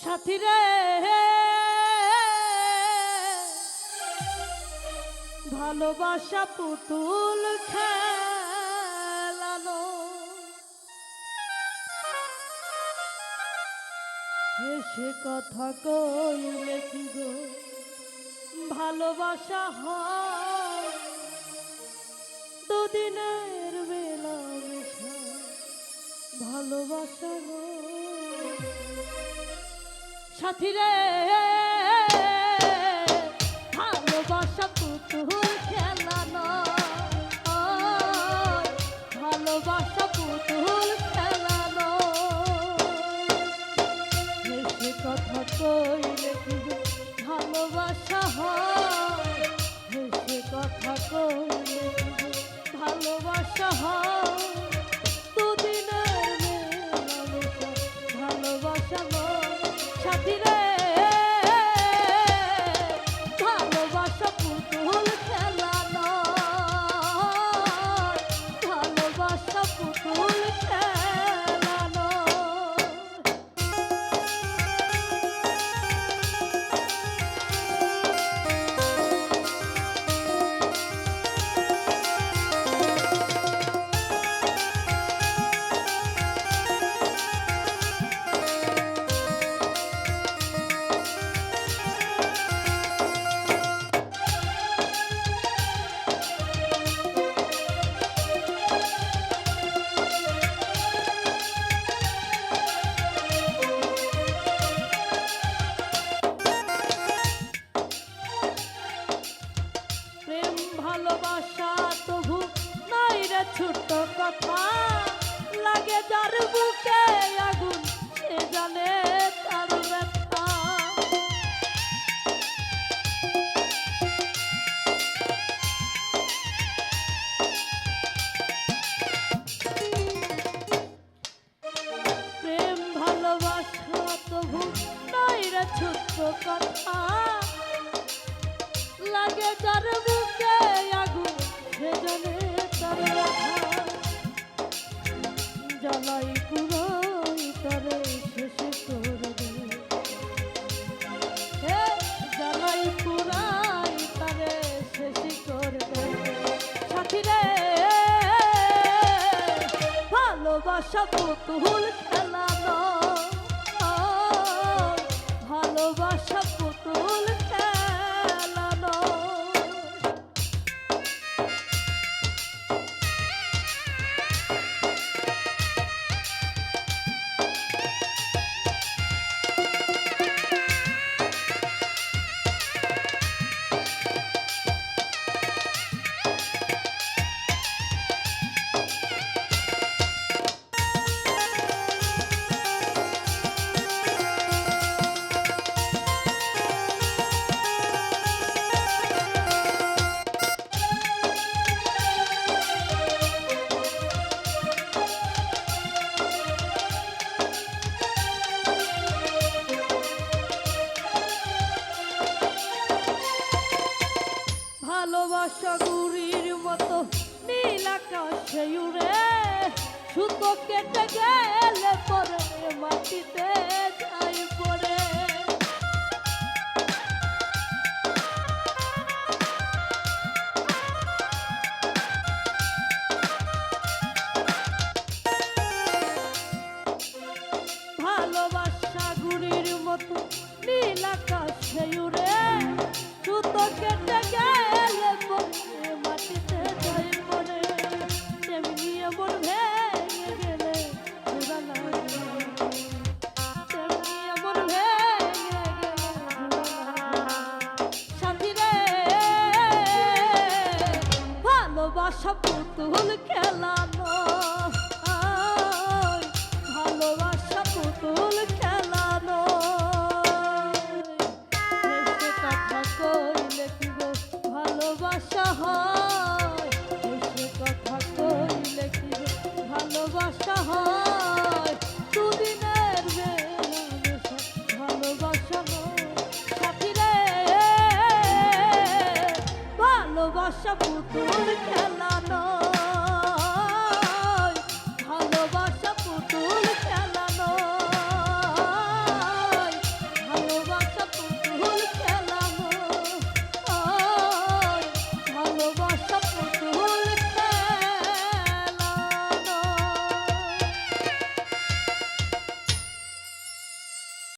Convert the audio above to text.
সাথী রে ভালোবাসা পুতুল খেলানো, হেসে কথা কইলে কি গো ভালোবাসা হয়, দুদিনের বেলা মেশা ভালোবাসা নয়। সাথী রে ভালোবাসা পুতুল খেলানো, ভালোবাসা পুতুল খেলানো, হেসে কথা কইলে কি ভালোবাসা হয়, হেসে কথা কইলে কি ভালোবাসা হয়, দুদিনের মেলামেশা ভালোবাসা নয়। সাথী রে ভালোবাসা পুতুল খেলানো, ভালোবাসা পুতুল খেলানো। ভালোবাসা তবু নাই রে ছোট্ট কথা, লাগে যার বুকে আগুন সে জানে তার ব্যথা। প্রেম ভালোবাসা তবু নাই রে ছোট্ট কথা, লাগে যার বুকে আগুন সে জানে তার ব্যথা। জ্বালাই পুরাই তারে শেষে করবে, জ্বালাই পুরাই তারে শেষে করবে। সাথী রে ভালোবাসা পুতুল খেলানো, ভালোবাসা পুতুল খেলানো। ভালোবাসা গুড়ির মতো নীল আকাশে উড়ে, সুতো কেটে গেলে পরে মাটিতে যাই পড়ে। ভালোবাসা গুড়ির মতো নীল আকাশে উড়ে, সুতো কেটে গেলে পরে মাটিতে যাই পড়ে। তেমনি এমন ভেঙে গেলে ঘোরা লাগে, তেমনি এমন ভেঙে গেলে ঘোরা লাগে। সাথী রে ভালোবাসা পুতুল খেলানো, ভালোবাসা পুতুল খেলানো, হেসে কথা কইলে কি গো ভালোবাসা হয়, হেসে কথা কইলে কি গো ভালোবাসা হয়, দুদিনের মেলামেশা ভালোবাসা নয়। সাথী রে ভালোবাসা পুতুল খেলা।